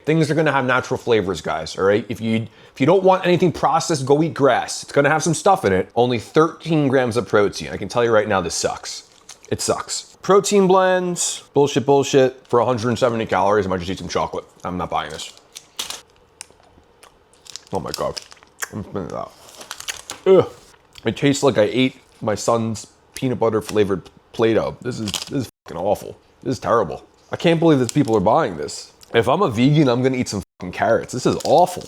Things are gonna have natural flavors, guys, all right? If you don't want anything processed, go eat grass. It's gonna have some stuff in it. Only 13 grams of protein. I can tell you right now, this sucks. It sucks. Protein blends, bullshit. For 170 calories, I might just eat some chocolate. I'm not buying this. Oh my God, I'm spitting it out. Ugh. It tastes like I ate my son's peanut butter flavored Play-Doh. This is fucking awful. This is terrible. I can't believe that people are buying this. If I'm a vegan, I'm gonna eat some fucking carrots. This is awful.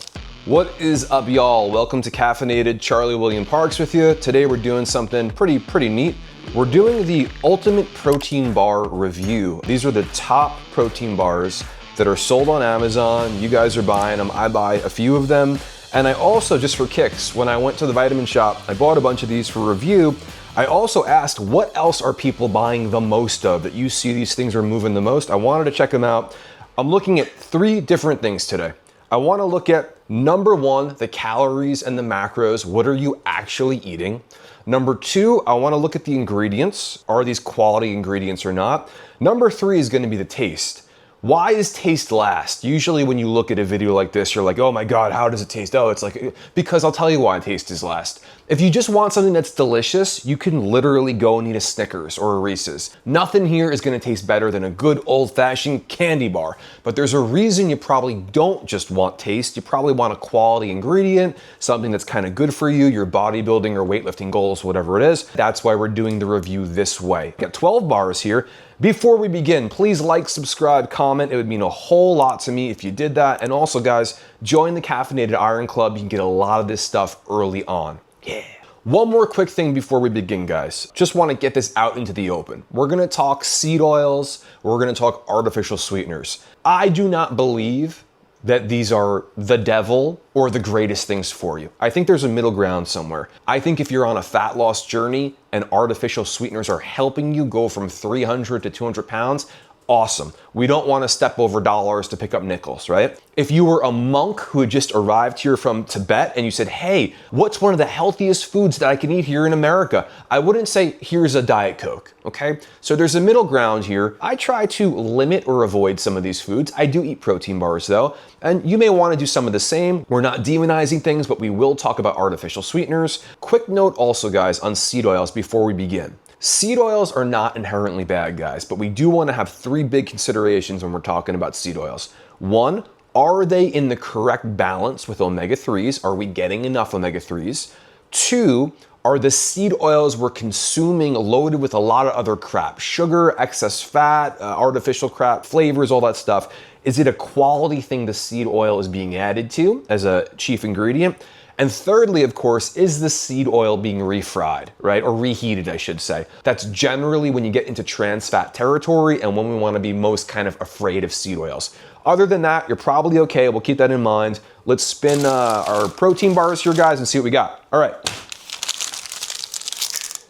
What is up, y'all? Welcome to Caffeinated. Charlie William Parks with you. Today we're doing something pretty neat. We're doing the Ultimate Protein Bar review. These are the top protein bars that are sold on Amazon. You guys are buying them. I buy a few of them. And I also, just for kicks, when I went to the vitamin shop, I bought a bunch of these for review. I also asked, what else are people buying the most of that you see these things are moving the most? I wanted to check them out. I'm looking at 3 different things today. I wanna look at number 1, the calories and the macros. What are you actually eating? Number 2, I wanna look at the ingredients. Are these quality ingredients or not? Number 3 is gonna be the taste. Why is taste last? Usually when you look at a video like this, you're like, oh my God, how does it taste? Oh, it's like, because I'll tell you why taste is last. If you just want something that's delicious, you can literally go and eat a Snickers or a Reese's. Nothing here is gonna taste better than a good old-fashioned candy bar. But there's a reason you probably don't just want taste. You probably want a quality ingredient, something that's kind of good for you, your bodybuilding or weightlifting goals, whatever it is. That's why we're doing the review this way. Got 12 bars here. Before we begin, please like, subscribe, comment. It would mean a whole lot to me if you did that. And also, guys, join the Caffeinated Iron Club. You can get a lot of this stuff early on. Yeah. One more quick thing before we begin, guys. Just want to get this out into the open. We're going to talk seed oils. We're going to talk artificial sweeteners. I do not believe that these are the devil or the greatest things for you. I think there's a middle ground somewhere. I think if you're on a fat loss journey and artificial sweeteners are helping you go from 300 to 200 pounds, awesome. We don't want to step over dollars to pick up nickels, right? If you were a monk who had just arrived here from Tibet and you said, hey, what's one of the healthiest foods that I can eat here in America? I wouldn't say, here's a Diet Coke, okay? So there's a middle ground here. I try to limit or avoid some of these foods. I do eat protein bars though, and you may want to do some of the same. We're not demonizing things, but we will talk about artificial sweeteners. Quick note also, guys, on seed oils before we begin. Seed oils are not inherently bad, guys, but we do want to have 3 big considerations when we're talking about seed oils. 1, are they in the correct balance with omega-3s? Are we getting enough omega-3s? 2, are the seed oils we're consuming loaded with a lot of other crap? Sugar, excess fat, artificial crap, flavors, all that stuff. Is it a quality thing the seed oil is being added to as a chief ingredient? And thirdly, of course, is the seed oil being refried, right? Or reheated, I should say. That's generally when you get into trans fat territory and when we want to be most kind of afraid of seed oils. Other than that, you're probably okay. We'll keep that in mind. Let's spin our protein bars here, guys, and see what we got. All right.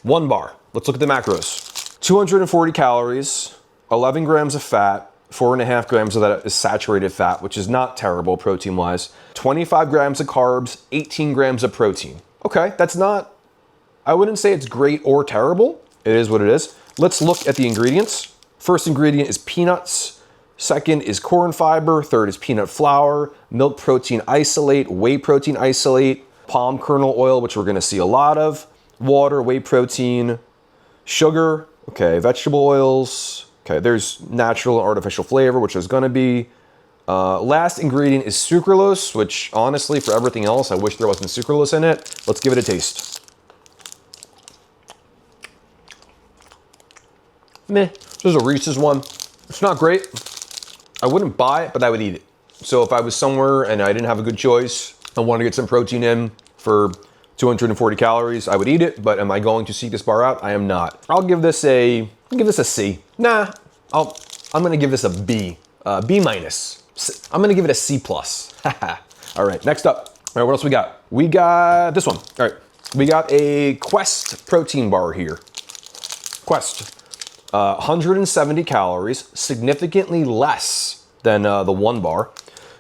1 bar. Let's look at the macros. 240 calories, 11 grams of fat, 4.5 grams of that is saturated fat, which is not terrible protein-wise. 25 grams of carbs, 18 grams of protein. Okay, that's not, I wouldn't say it's great or terrible. It is what it is. Let's look at the ingredients. First ingredient is peanuts. Second is corn fiber. Third is peanut flour, milk protein isolate, whey protein isolate, palm kernel oil, which we're gonna see a lot of, water, whey protein, sugar, okay, vegetable oils. Okay, there's natural and artificial flavor, which is gonna be. Last ingredient is sucralose, which honestly, for everything else, I wish there wasn't sucralose in it. Let's give it a taste. Meh, this is a Reese's one. It's not great. I wouldn't buy it, but I would eat it. So if I was somewhere and I didn't have a good choice, I wanted to get some protein in for 240 calories, I would eat it, but am I going to seek this bar out? I am not. I'll give this a C. Nah, I'm gonna give this a B, B minus. I'm gonna give it a C plus. All right, next up. All right, what else we got? We got this one. All right, we got a Quest protein bar here. Quest, 170 calories, significantly less than the 1 bar.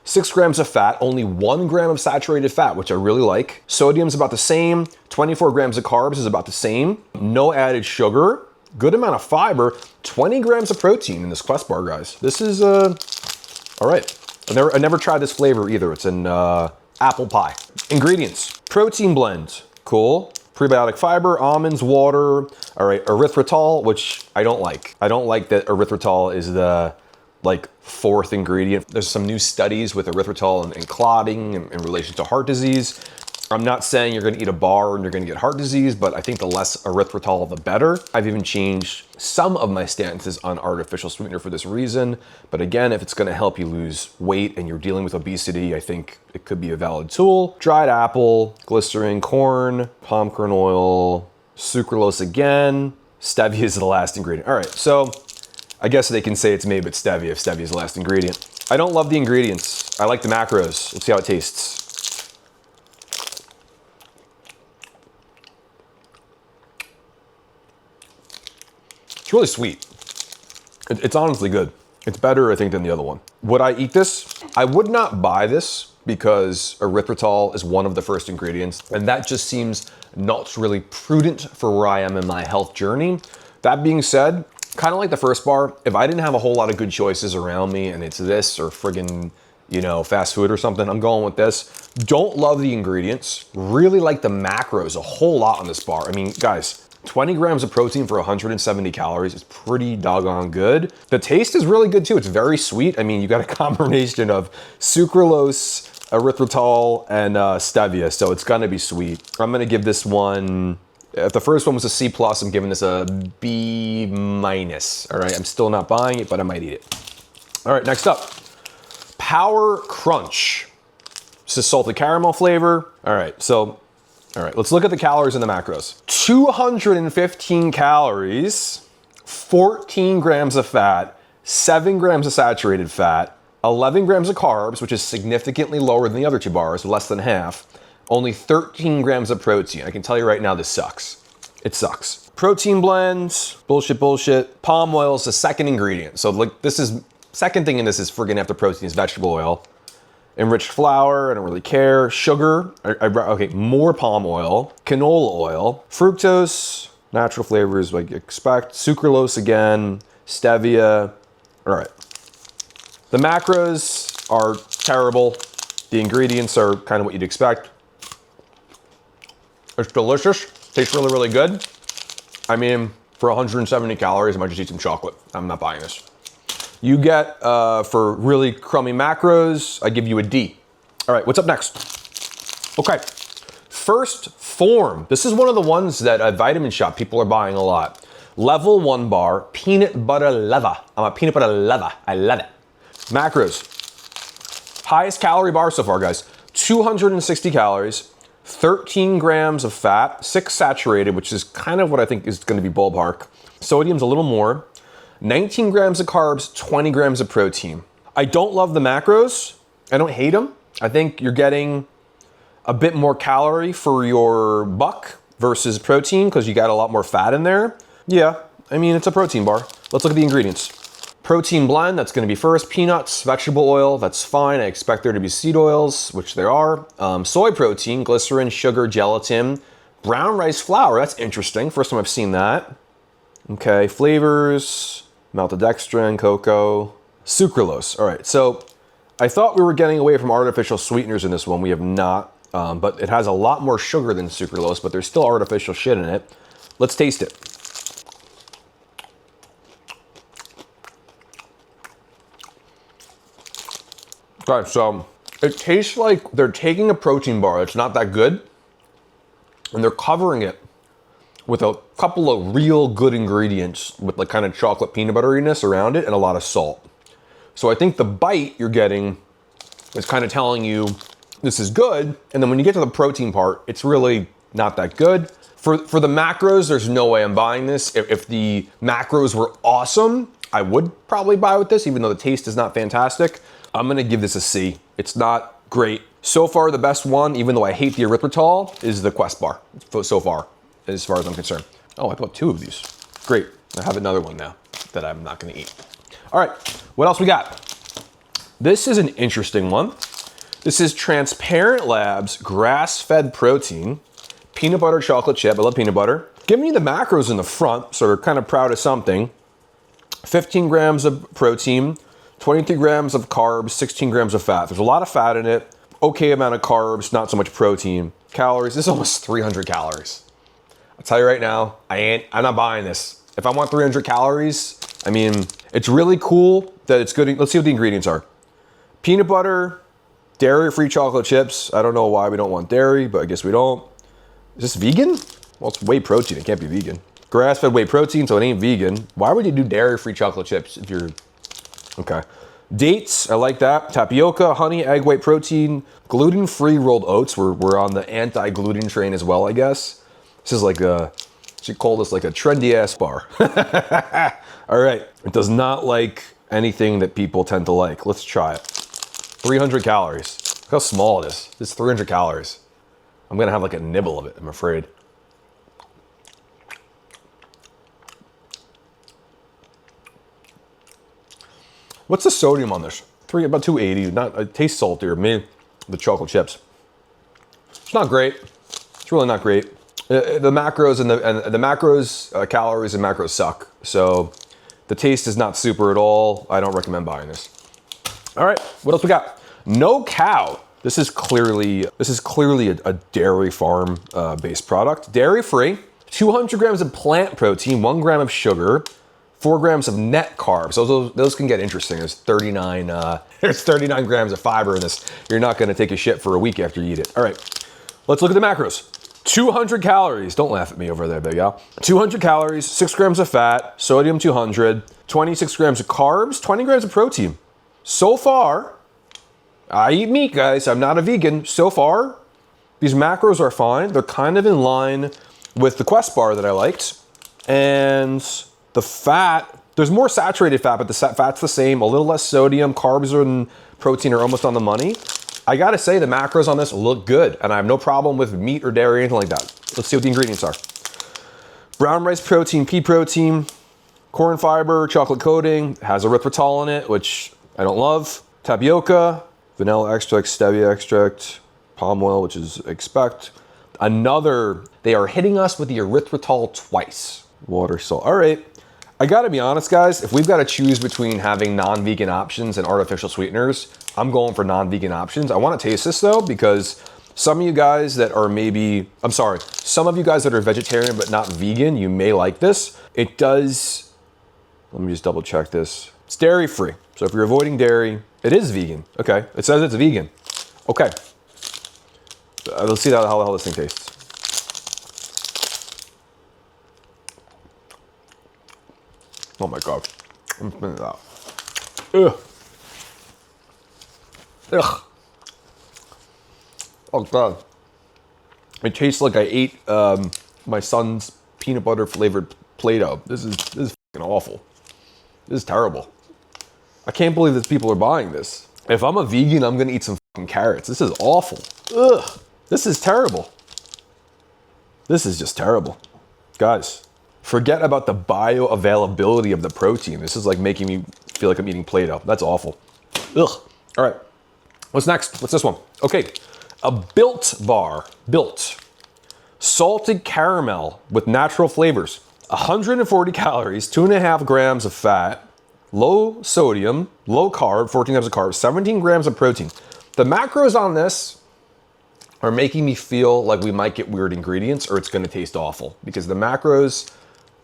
6 grams of fat, only 1 gram of saturated fat, which I really like. Sodium's about the same. 24 grams of carbs is about the same. No added sugar. Good amount of fiber. 20 grams of protein in this Quest bar, guys. This is, all right. I never tried this flavor either. It's an apple pie. Ingredients: protein blend, cool. Prebiotic fiber, almonds, water. All right, erythritol, which I don't like. I don't like that erythritol is the like fourth ingredient. There's some new studies with erythritol and clotting in relation to heart disease. I'm not saying you're gonna eat a bar and you're gonna get heart disease, but I think the less erythritol, the better. I've even changed some of my stances on artificial sweetener for this reason. But again, if it's gonna help you lose weight and you're dealing with obesity, I think it could be a valid tool. Dried apple, glycerin, corn, palm kernel oil, sucralose again. Stevia is the last ingredient. All right, so I guess they can say it's made with stevia if stevia is the last ingredient. I don't love the ingredients. I like the macros. Let's see how it tastes. It's really sweet. It's honestly good. It's better, I think, than the other one. Would I eat this? I would not buy this because erythritol is one of the first ingredients, and that just seems not really prudent for where I am in my health journey. That being said, kind of like the first bar, if I didn't have a whole lot of good choices around me and it's this or friggin', you know, fast food or something, I'm going with this. Don't love the ingredients. Really like the macros a whole lot on this bar. I mean, guys, 20 grams of protein for 170 calories is pretty doggone good. The taste is really good too. It's very sweet. I mean, you got a combination of sucralose, erythritol, and stevia, so it's gonna be sweet. I'm gonna give this one, if the first one was a C+, I'm giving this a B-. All right, I'm still not buying it, but I might eat it. All right, next up, Power Crunch. This is salted caramel flavor. All right, let's look at the calories and the macros. 215 calories, 14 grams of fat, 7 grams of saturated fat, 11 grams of carbs, which is significantly lower than the other two bars, less than half, only 13 grams of protein. I can tell you right now, this sucks. It sucks. Protein blends, bullshit. Palm oil is the second ingredient. So like this is, second thing in this is friggin' after protein is vegetable oil. Enriched flour, I don't really care. Sugar, okay, more palm oil. Canola oil. Fructose, natural flavors like you expect. Sucralose again. Stevia. All right. The macros are terrible. The ingredients are kind of what you'd expect. It's delicious. Tastes really, really good. I mean, for 170 calories, I might just eat some chocolate. I'm not buying this. You get, for really crummy macros, I give you a D. All right, what's up next? Okay, First Form. This is one of the ones that at Vitamin Shop people are buying a lot. Level 1 bar, peanut butter leva. I'm a peanut butter leva, I love it. Macros. Highest calorie bar so far, guys. 260 calories, 13 grams of fat, 6 saturated, which is kind of what I think is gonna be ballpark. Sodium's a little more. 19 grams of carbs, 20 grams of protein. I don't love the macros. I don't hate them. I think you're getting a bit more calorie for your buck versus protein because you got a lot more fat in there. Yeah, I mean, it's a protein bar. Let's look at the ingredients. Protein blend, that's gonna be first. Peanuts, vegetable oil, that's fine. I expect there to be seed oils, which there are. Soy protein, glycerin, sugar, gelatin. Brown rice flour, that's interesting. First time I've seen that. Okay, flavors. Maltodextrin, cocoa, sucralose. All right, so I thought we were getting away from artificial sweeteners in this one. We have not, but it has a lot more sugar than sucralose, but there's still artificial shit in it. Let's taste it. Okay, so it tastes like they're taking a protein bar that's not that good, and they're covering it with a couple of real good ingredients with like kind of chocolate peanut butteriness around it and a lot of salt. So I think the bite you're getting is kind of telling you this is good. And then when you get to the protein part, it's really not that good. For the macros, there's no way I'm buying this. If the macros were awesome, I would probably buy with this, even though the taste is not fantastic. I'm gonna give this a C. It's not great. So far, the best one, even though I hate the erythritol, is the Quest bar so far as I'm concerned. Oh, I bought 2 of these. Great, I have another one now that I'm not gonna eat. All right, what else we got? This is an interesting one. This is Transparent Labs grass-fed protein, peanut butter chocolate chip. I love peanut butter. Giving you the macros in the front, so we're kind of proud of something. 15 grams of protein, 23 grams of carbs, 16 grams of fat. There's a lot of fat in it. Okay amount of carbs, not so much protein. Calories, this is almost 300 calories. I'll tell you right now, I'm not buying this. If I want 300 calories, I mean, it's really cool that it's good. Let's see what the ingredients are. Peanut butter, dairy-free chocolate chips. I don't know why we don't want dairy, but I guess we don't. Is this vegan? Well, it's whey protein. It can't be vegan. Grass-fed whey protein, so it ain't vegan. Why would you do dairy-free chocolate chips if you're... Okay. Dates, I like that. Tapioca, honey, egg white protein, gluten-free rolled oats. We're on the anti-gluten train as well, I guess. This is like she called this like a trendy-ass bar. All right. It does not like anything that people tend to like. Let's try it. 300 calories. Look how small it is. This is 300 calories. I'm gonna have like a nibble of it, I'm afraid. What's the sodium on this? About 280. Not, it tastes saltier. Me, the chocolate chips. It's not great. It's really not great. The macros and the macros, calories and macros suck. So the taste is not super at all. I don't recommend buying this. All right, what else we got? No Cow. This is clearly a dairy farm based product. Dairy free. 200 grams of plant protein, 1 gram of sugar. 4 grams of net carbs. Those can get interesting. There's 39 grams of fiber in this. You're not gonna take a shit for a week after you eat it. All right, let's look at the macros. 200 calories. Don't laugh at me over there, big Al. 200 calories, 6 grams of fat, sodium 200, 26 grams of carbs, 20 grams of protein. So far, I eat meat, guys. I'm not a vegan. So far, these macros are fine. They're kind of in line with the Quest bar that I liked. And the fat, there's more saturated fat, but the fat's the same, a little less sodium, carbs and protein are almost on the money. I gotta say the macros on this look good, and I have no problem with meat or dairy or anything like that. Let's see what the ingredients are. Brown rice protein, pea protein, corn fiber, chocolate coating, has erythritol in it, which I don't love. Tapioca, vanilla extract, stevia extract, palm oil, which is expect. They are hitting us with the erythritol twice. Water, salt, all right. I gotta be honest, guys, if we've gotta choose between having non-vegan options and artificial sweeteners, I'm going for non-vegan options. I wanna taste this though, because some of you guys that are some of you guys that are vegetarian but not vegan, you may like this. It does, let me just double check this. It's dairy free. So if you're avoiding dairy, it is vegan. Okay, it says it's vegan. Okay, let's see how this thing tastes. Oh my God, I'm spinning it out. Ugh. Ugh. Oh God. It tastes like I ate my son's peanut butter flavored Play-Doh. This is fucking awful. This is terrible. I can't believe that people are buying this. If I'm a vegan, I'm gonna eat some fucking carrots. This is awful. Ugh. This is terrible. This is just terrible. Guys, forget about the bioavailability of the protein. This is like making me feel like I'm eating Play-Doh. That's awful. Ugh. All right. What's next? What's this one? Okay. A Built bar. Built. Salted caramel with natural flavors. 140 calories, 2.5 grams of fat, low sodium, low carb, 14 grams of carbs, 17 grams of protein. The macros on this are making me feel like we might get weird ingredients or it's gonna taste awful because the macros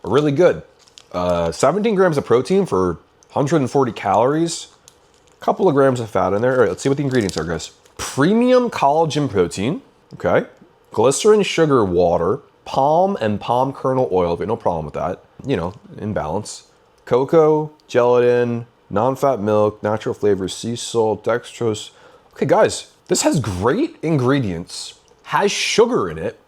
are really good. 17 grams of protein for 140 calories, a couple of grams of fat in there. All right, let's see what the ingredients are, guys. Premium collagen protein, okay. Glycerin, sugar, water, palm and palm kernel oil, but no problem with that. You know, in balance. Cocoa, gelatin, non-fat milk, natural flavors, sea salt, dextrose. Okay, guys, this has great ingredients, has sugar in it,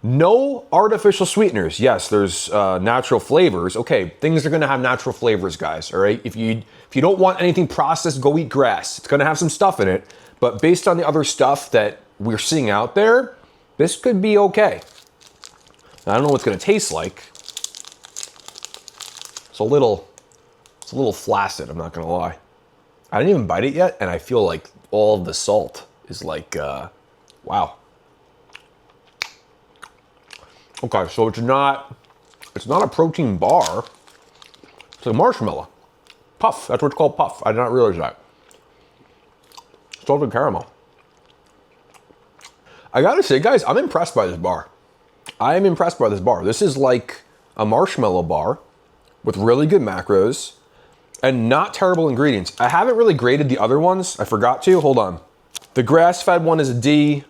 no artificial sweeteners. Yes, there's natural flavors. Okay, things are gonna have natural flavors, guys, all right? If you don't want anything processed, go eat grass. It's gonna have some stuff in it, but based on the other stuff that we're seeing out there, this could be okay. I don't know what it's gonna taste like. It's a little flaccid, I'm not gonna lie. I didn't even bite it yet, and I feel like all of the salt is like, wow. Okay, so it's not a protein bar, it's a marshmallow. Puff, that's what it's called, puff. I did not realize that. Salted caramel. I gotta say, guys, I'm impressed by this bar. I am impressed by this bar. This is like a marshmallow bar with really good macros and not terrible ingredients. I haven't really graded the other ones. I forgot to, hold on. The grass-fed one is a D.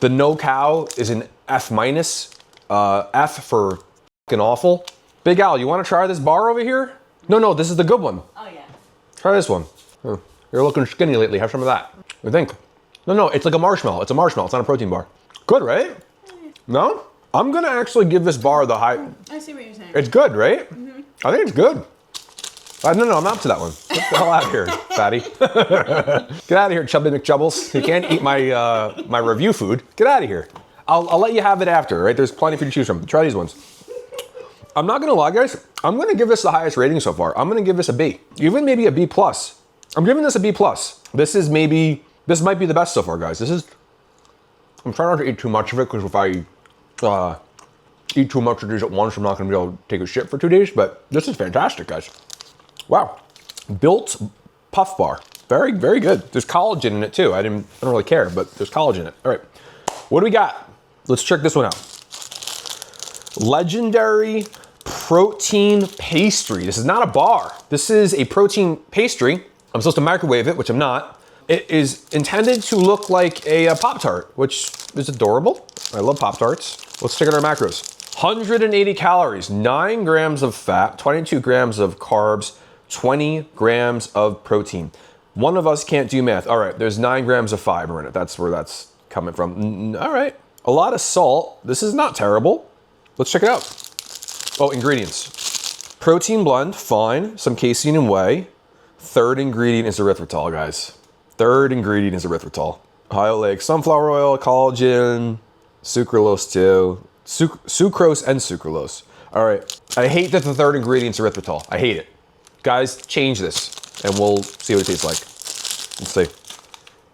The no cow is an F minus. F for fucking awful. Big Al, you wanna try this bar over here? No, this is the good one. Oh yeah. Try this one. Oh, you're looking skinny lately, have some of that. What do you think? No, it's like a marshmallow. It's a marshmallow, it's not a protein bar. Good, right? No? I'm gonna actually give this bar the high. I see what you're saying. It's good, right? Mm-hmm. I think it's good. No, I'm not to that one. Get the hell out of here, fatty. Get out of here, Chubby McChubbles. You can't eat my my review food. Get out of here. I'll let you have it after, right? There's plenty for you to choose from. Try these ones. I'm not gonna lie, guys. I'm gonna give this the highest rating so far. I'm gonna give this a B. Even maybe a B plus. I'm giving this a B plus. This might be the best so far, guys. I'm trying not to eat too much of it because if I eat too much of these at once, I'm not gonna be able to take a shit for 2 days, but this is fantastic, guys. Wow. Built Puff Bar. Very, very good. There's collagen in it too. I don't really care, but there's collagen in it. All right. What do we got? Let's check this one out. Legendary protein pastry. This is not a bar. This is a protein pastry. I'm supposed to microwave it, which I'm not. It is intended to look like a Pop-Tart, which is adorable. I love Pop-Tarts. Let's check out our macros. 180 calories, 9 grams of fat, 22 grams of carbs, 20 grams of protein. One of us can't do math. All right, there's 9 grams of fiber in it. That's where that's coming from. All right. A lot of salt. This is not terrible. Let's check it out. Oh, ingredients. Protein blend, fine. Some casein and whey. Third ingredient is erythritol, guys. Third ingredient is erythritol. High oleic sunflower oil, collagen, sucralose too. Sucrose and sucralose. All right. I hate that the third ingredient's erythritol. I hate it. Guys, change this and we'll see what it tastes like. Let's see.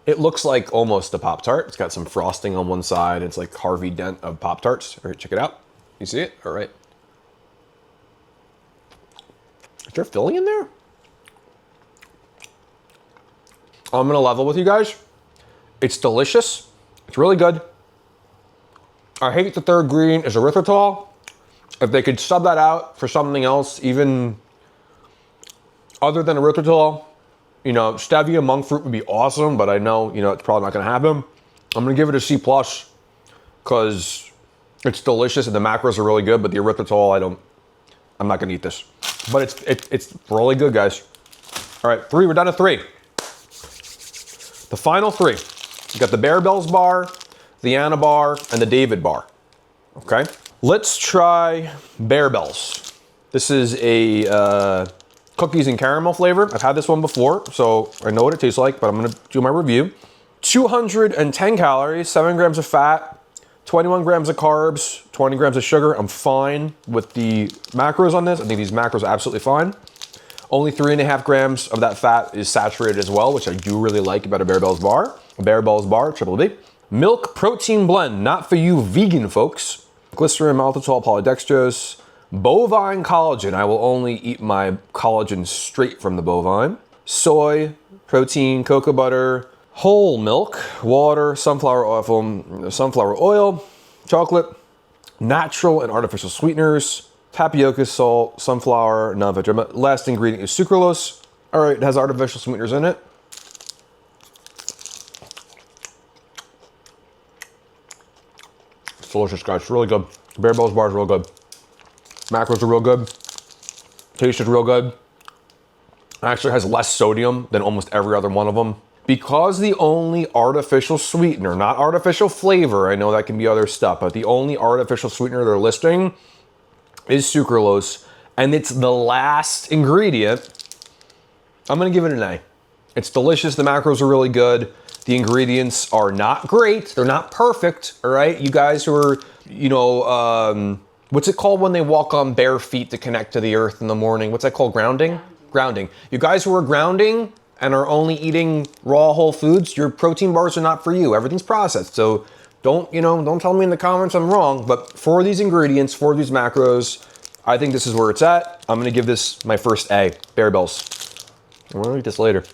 It looks like almost a Pop-Tart. It's got some frosting on one side. It's like Harvey Dent of Pop-Tarts. All right, check it out. You see it? All right. Is there filling in there? I'm gonna level with you guys. It's delicious. It's really good. I hate the third ingredient is erythritol. If they could sub that out for something else, even other than erythritol, you know, stevia monk fruit would be awesome, but I know, you know, it's probably not gonna happen. I'm gonna give it a C plus because it's delicious and the macros are really good, but the erythritol, I'm not gonna eat this. But it's really good, guys. All right, we're down to 3. The final 3. You got the Barebells bar, the Anna bar, and the David bar. Okay, let's try Barebells. This is a cookies and caramel flavor. I've had this one before, so I know what it tastes like, but I'm gonna do my review. 210 calories, 7 grams of fat, 21 grams of carbs, 20 grams of sugar. I'm fine with the macros on this. I think these macros are absolutely fine. Only 3.5 grams of that fat is saturated as well, which I do really like about a Barebells bar. A Barebells bar, triple B. Milk protein blend, not for you vegan folks. Glycerin, maltitol, polydextrose. Bovine collagen, I will only eat my collagen straight from the bovine. Soy, protein, cocoa butter, whole milk, water, sunflower oil, chocolate, natural and artificial sweeteners, tapioca, salt, sunflower, non-vegetarian. Last ingredient is sucralose. All right, it has artificial sweeteners in it. It's delicious, guys. It's really good. Barebells bar is real good. Macros are real good. Taste is real good. Actually has less sodium than almost every other one of them. Because the only artificial sweetener, not artificial flavor, I know that can be other stuff, but the only artificial sweetener they're listing is sucralose, and it's the last ingredient, I'm gonna give it an A. It's delicious, the macros are really good. The ingredients are not great, they're not perfect, all right? You guys who are, you know, what's it called when they walk on bare feet to connect to the earth in the morning? What's that called, grounding? Grounding. You guys who are grounding and are only eating raw whole foods, your protein bars are not for you. Everything's processed. So don't tell me in the comments I'm wrong, but for these ingredients, for these macros, I think this is where it's at. I'm gonna give this my first A, Barebells. I'm gonna eat this later.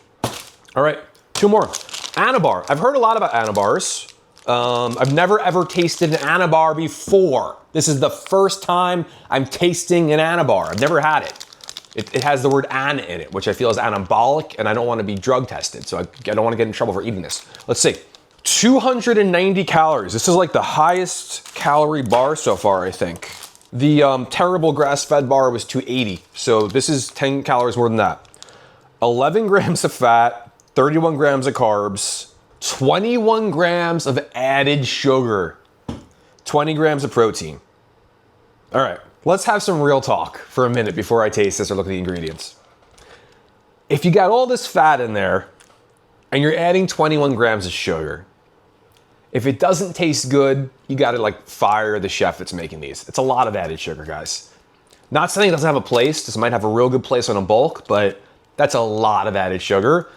All right, 2 more. Anabar. I've heard a lot about Anabars. I've never ever tasted an Anabar before. This is the first time I'm tasting an Anabar. I've never had it. It has the word "an" in it, which I feel is anabolic, and I don't want to be drug tested, so I don't want to get in trouble for eating this. Let's see. 290 calories. This is like the highest calorie bar so far, I think. The terrible grass-fed bar was 280, so this is 10 calories more than that. 11 grams of fat, 31 grams of carbs, 21 grams of added sugar, 20 grams of protein. All right, let's have some real talk for a minute before I taste this or look at the ingredients. If you got all this fat in there and you're adding 21 grams of sugar, if it doesn't taste good, you gotta like fire the chef that's making these. It's a lot of added sugar, guys. Not saying it doesn't have a place. This might have a real good place on a bulk, but that's a lot of added sugar.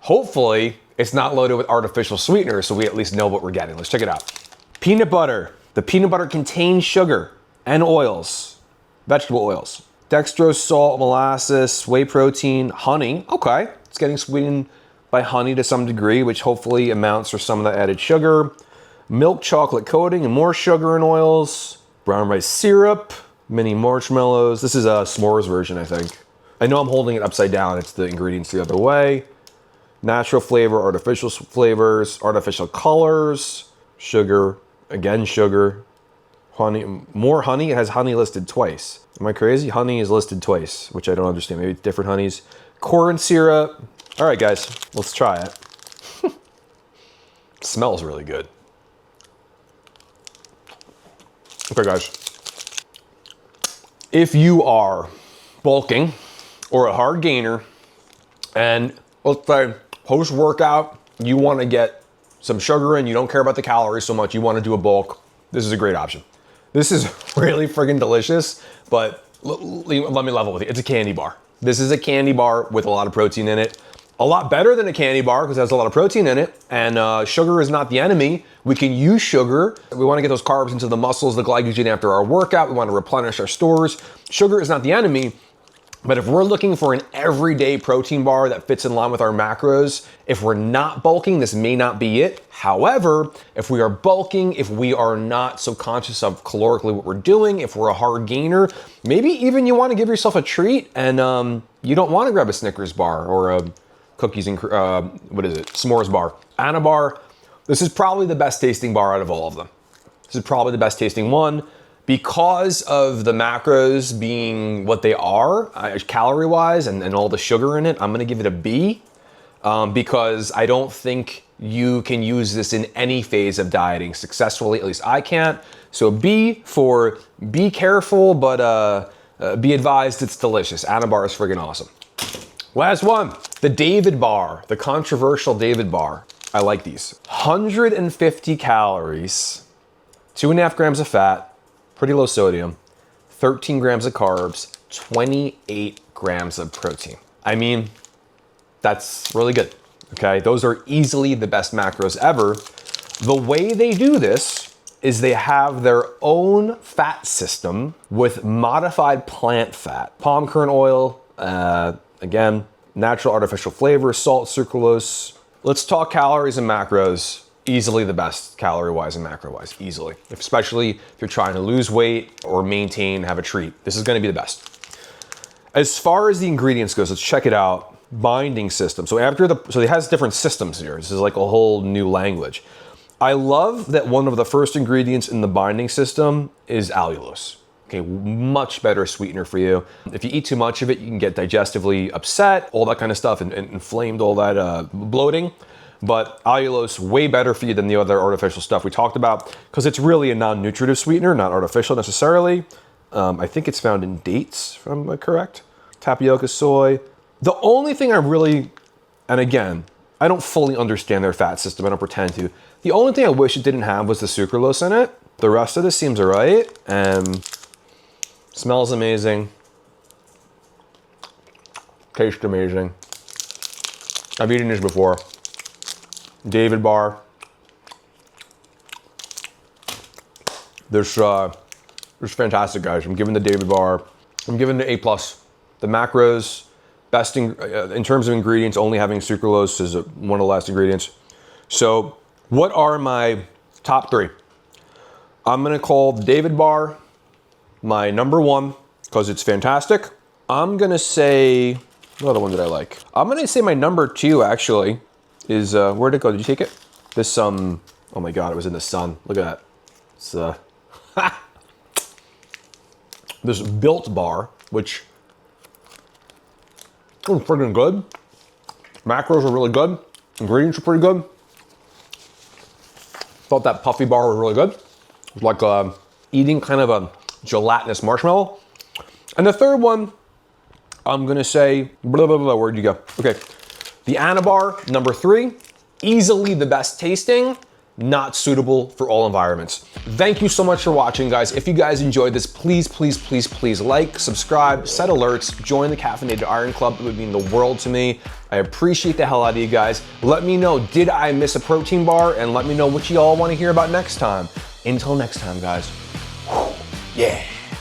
Hopefully, it's not loaded with artificial sweeteners, so we at least know what we're getting. Let's check it out. Peanut butter. The peanut butter contains sugar and oils, vegetable oils. Dextrose, salt, molasses, whey protein, honey. Okay, it's getting sweetened by honey to some degree, which hopefully amounts for some of the added sugar. Milk chocolate coating and more sugar and oils. Brown rice syrup, mini marshmallows. This is a s'mores version, I think. I know I'm holding it upside down. It's the ingredients the other way. Natural flavor, artificial flavors, artificial colors, sugar, again sugar, honey, more honey. It has honey listed twice. Am I crazy? Honey is listed twice, which I don't understand. Maybe different honeys. Corn syrup. All right, guys, let's try it. Smells really good. Okay, guys. If you are bulking or a hard gainer, and let's say post-workout, you want to get some sugar in, you don't care about the calories so much, you want to do a bulk, this is a great option. This is really friggin' delicious, but let me level with you. It's a candy bar. This is a candy bar with a lot of protein in it. A lot better than a candy bar because it has a lot of protein in it, and sugar is not the enemy. We can use sugar. We want to get those carbs into the muscles, the glycogen after our workout. We want to replenish our stores. Sugar is not the enemy. But if we're looking for an everyday protein bar that fits in line with our macros, if we're not bulking, this may not be it. However, if we are bulking, if we are not so conscious of calorically what we're doing, if we're a hard gainer, maybe even you want to give yourself a treat and you don't want to grab a Snickers bar or a cookies and s'mores bar. Anabar, this is probably the best tasting bar out of all of them. This is probably the best tasting one. Because of the macros being what they are, calorie-wise, and all the sugar in it, I'm gonna give it a B, because I don't think you can use this in any phase of dieting successfully, at least I can't. So B for be careful, but be advised it's delicious. Anabar is friggin' awesome. Last one, the David bar, the controversial David bar. I like these. 150 calories, 2.5 grams of fat, pretty low sodium, 13 grams of carbs, 28 grams of protein. I mean, that's really good, okay? Those are easily the best macros ever. The way they do this is they have their own fat system with modified plant fat. Palm kernel oil, again, natural artificial flavor, salt, sucralose. Let's talk calories and macros. Easily the best calorie-wise and macro-wise, easily. Especially if you're trying to lose weight or maintain, have a treat. This is gonna be the best. As far as the ingredients goes, let's check it out. Binding system. So it has different systems here. This is like a whole new language. I love that one of the first ingredients in the binding system is allulose. Okay, much better sweetener for you. If you eat too much of it, you can get digestively upset, all that kind of stuff, and inflamed, all that bloating. But allulose, way better for you than the other artificial stuff we talked about, because it's really a non-nutritive sweetener, not artificial necessarily. I think it's found in dates, if I'm correct. Tapioca, soy. The only thing I really, and again, I don't fully understand their fat system, I don't pretend to. The only thing I wish it didn't have was the sucralose in it. The rest of this seems all right, and smells amazing. Tastes amazing. I've eaten this before. David bar. This fantastic, guys. I'm giving the David bar, I'm giving it A+. The macros, Best in terms of ingredients, only having sucralose is one of the last ingredients. So what are my top 3? I'm gonna call David Bar my number 1 because it's fantastic. I'm gonna say, what other one did I like? I'm gonna say my number 2 actually is, where'd it go? Did you take it? This, oh my God, it was in the sun. Look at that. It's, this Built Bar, which is freaking good. Macros are really good. Ingredients are pretty good. Thought that puffy bar was really good. It was like eating kind of a gelatinous marshmallow. And the third one, I'm gonna say, blah, blah, blah, where'd you go? Okay, the Anabar, number 3, easily the best tasting, not suitable for all environments. Thank you so much for watching, guys. If you guys enjoyed this, please, please, please, please like, subscribe, set alerts, join the Caffeinated Iron Club. It would mean the world to me. I appreciate the hell out of you guys. Let me know, did I miss a protein bar? And let me know what you all want to hear about next time. Until next time, guys. Yeah.